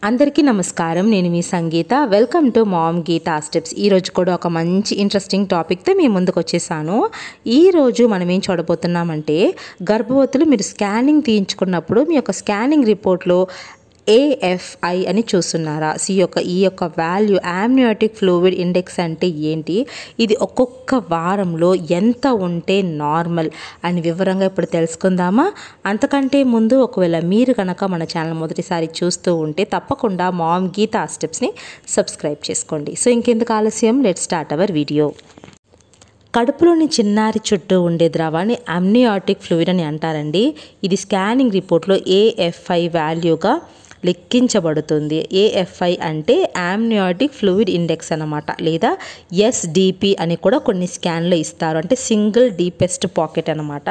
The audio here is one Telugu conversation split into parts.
అందరికీ నమస్కారం. నేను మీ Sangeeta. Welcome to mom Geetha steps. ఈరోజు కూడా ఒక మంచి ఇంట్రెస్టింగ్ టాపిక్తో మీ ముందుకు వచ్చేసాను. ఈరోజు మనం ఏం చూడబోతున్నామంటే, గర్భవతులు మీరు స్కానింగ్ తీయించుకున్నప్పుడు మీ యొక్క స్కానింగ్ రిపోర్ట్లో AFI అని చూస్తున్నారా? ఈ యొక్క వాల్యూ ఆమ్నియోటిక్ ఫ్లూయిడ్ ఇండెక్స్ అంటే ఏంటి, ఇది ఒక్కొక్క వారంలో ఎంత ఉంటే నార్మల్ అని వివరంగా ఇప్పుడు తెలుసుకుందామా? అంతకంటే ముందు ఒకవేళ మీరు కనుక మన ఛానల్ మొదటిసారి చూస్తూ ఉంటే తప్పకుండా మామ్ గీతా స్టెప్స్ని సబ్స్క్రైబ్ చేసుకోండి. సో ఇంకెందుకు ఆలస్యం, లెట్ స్టార్ట్ అవర్ వీడియో. కడుపులోని చిన్నారి చుట్టూ ఉండే ద్రవాన్ని అమ్నియాటిక్ ఫ్లూయిడ్ అని అంటారండి. ఇది స్కానింగ్ రిపోర్ట్లో AFI వాల్యూగా లెక్కించబడుతుంది. AFI అంటే ఆమ్నియాటిక్ ఫ్లూయిడ్ ఇండెక్స్ అన్నమాట, లేదా SDP అని కూడా కొన్ని స్కాన్లో ఇస్తారు, అంటే సింగిల్ డీపెస్ట్ పాకెట్ అనమాట.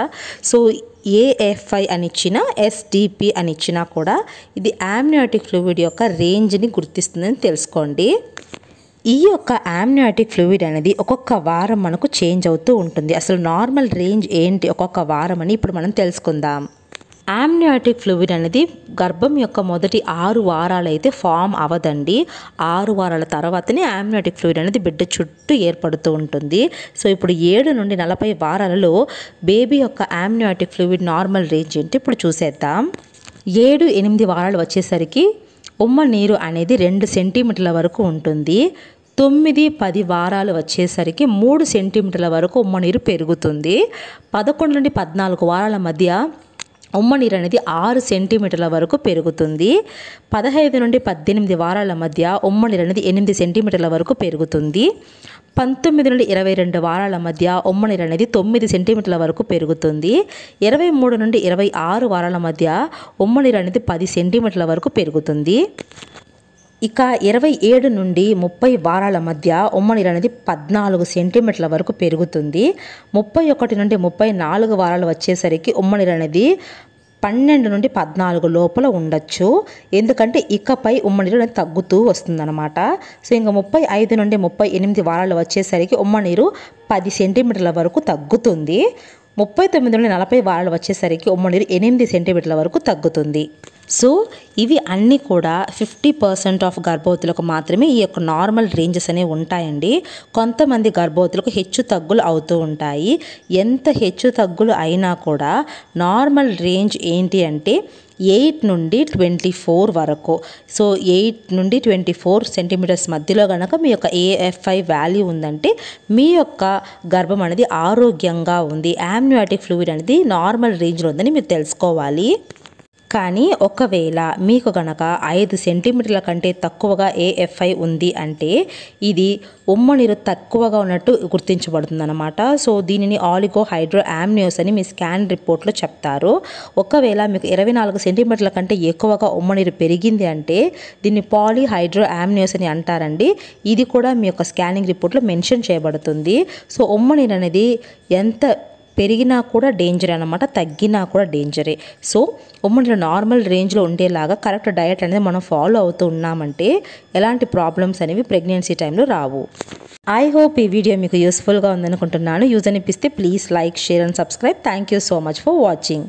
సో AFI అని ఇచ్చినా SDP అని ఇచ్చినా కూడా ఇది ఆమ్నియాటిక్ ఫ్లూయిడ్ యొక్క రేంజ్ని గుర్తిస్తుందని తెలుసుకోండి. ఈ యొక్క ఆమ్నియాటిక్ ఫ్లూయిడ్ అనేది ఒక్కొక్క వారం మనకు చేంజ్ అవుతూ ఉంటుంది. అసలు నార్మల్ రేంజ్ ఏంటి ఒక్కొక్క వారం అని ఇప్పుడు మనం తెలుసుకుందాం. ఆమ్నియాటిక్ ఫ్లూయిడ్ అనేది గర్భం యొక్క మొదటి 6 వారాలు అయితే ఫామ్ అవ్వదండి. 6 వారాల తర్వాతనే ఆమ్నియాటిక్ ఫ్లూయిడ్ అనేది బిడ్డ చుట్టూ ఏర్పడుతూ ఉంటుంది. సో ఇప్పుడు 7 నుండి 40 వారాలలో బేబీ యొక్క ఆమ్నియాటిక్ ఫ్లూయిడ్ నార్మల్ రేంజ్ ఏంటి ఇప్పుడు చూసేద్దాం. 7-8 వారాలు వచ్చేసరికి ఉమ్మ నీరు అనేది 2 సెంటీమీటర్ల వరకు ఉంటుంది. 9-10 వారాలు వచ్చేసరికి 3 సెంటీమీటర్ల వరకు ఉమ్మ నీరు పెరుగుతుంది. 11 నుండి 14 వారాల మధ్య ఉమ్మ నీరు అనేది 6 సెంటీమీటర్ల వరకు పెరుగుతుంది. 15 నుండి 18 వారాల మధ్య ఉమ్మ నీరు అనేది 8 సెంటీమీటర్ల వరకు పెరుగుతుంది. 19 నుండి 22 వారాల మధ్య ఉమ్మ నీరు అనేది 9 సెంటీమీటర్ల వరకు పెరుగుతుంది. 23 నుండి 26 వారాల మధ్య ఉమ్మ నీరు అనేది 10 సెంటీమీటర్ల వరకు పెరుగుతుంది. ఇక 27 నుండి 30 వారాల మధ్య ఉమ్మ నీరు అనేది 14 సెంటీమీటర్ల వరకు పెరుగుతుంది. 31 నుండి 34 వారాలు వచ్చేసరికి ఉమ్మ నీరు అనేది 12 నుండి 14 లోపల ఉండొచ్చు, ఎందుకంటే ఇకపై ఉమ్మ నీరు అనేది తగ్గుతూ వస్తుందన్నమాట. సో ఇంకా 35 నుండి 38 వారాలు వచ్చేసరికి ఉమ్మ నీరు 10 సెంటీమీటర్ల వరకు తగ్గుతుంది. 39 నుండి 40 వారాలు వచ్చేసరికి ఉమ్మ నీరు 8 సెంటీమీటర్ల వరకు తగ్గుతుంది. సో ఇవి అన్నీ కూడా 50% ఆఫ్ గర్భవతులకు మాత్రమే ఈ యొక్క నార్మల్ రేంజెస్ అనేవి ఉంటాయండి. కొంతమంది గర్భవతులకు హెచ్చు తగ్గులు అవుతూ ఉంటాయి. ఎంత హెచ్చు తగ్గులు అయినా కూడా నార్మల్ రేంజ్ ఏంటి అంటే 8 నుండి 24 వరకు. సో 8 నుండి 24 సెంటీమీటర్స్ మధ్యలో కనుక మీ యొక్క AFI వాల్యూ ఉందంటే మీ యొక్క గర్భం అనేది ఆరోగ్యంగా ఉంది, ఆమ్నియాటిక్ ఫ్లూయిడ్ అనేది నార్మల్ రేంజ్లో ఉందని మీరు తెలుసుకోవాలి. కానీ ఒకవేళ మీకు కనుక 5 సెంటీమీటర్ల కంటే తక్కువగా AFI ఉంది అంటే ఇది ఉమ్మ నీరు తక్కువగా ఉన్నట్టు గుర్తించబడుతుంది అనమాట. సో దీనిని ఆలిగో హైడ్రో ఆమ్నియోస్ అని మీ స్కాన్ రిపోర్ట్లో చెప్తారు. ఒకవేళ మీకు 24 సెంటీమీటర్ల కంటే ఎక్కువగా ఉమ్మ నీరు పెరిగింది అంటే దీన్ని పాలీ హైడ్రో ఆమ్నియోస్ అని అంటారండి. ఇది కూడా మీ యొక్క స్కానింగ్ రిపోర్ట్లో మెన్షన్ చేయబడుతుంది. సో ఉమ్మ నీరు అనేది ఎంత పెరిగినా కూడా డేంజర్ అనమాట, తగ్గినా కూడా డేంజరే. సో ఉమ్మ నీరు నార్మల్ రేంజ్లో ఉండేలాగా కరెక్ట్ డయట్ అనేది మనం ఫాలో అవుతూ ఉన్నామంటే ఎలాంటి ప్రాబ్లమ్స్ అనేవి ప్రెగ్నెన్సీ టైంలో రావు. ఐ హోప్ ఈ వీడియో మీకు యూస్ఫుల్గా ఉందనుకుంటున్నాను. యూజ్ అనిపిస్తే please like, share and subscribe. Thank you so much for watching.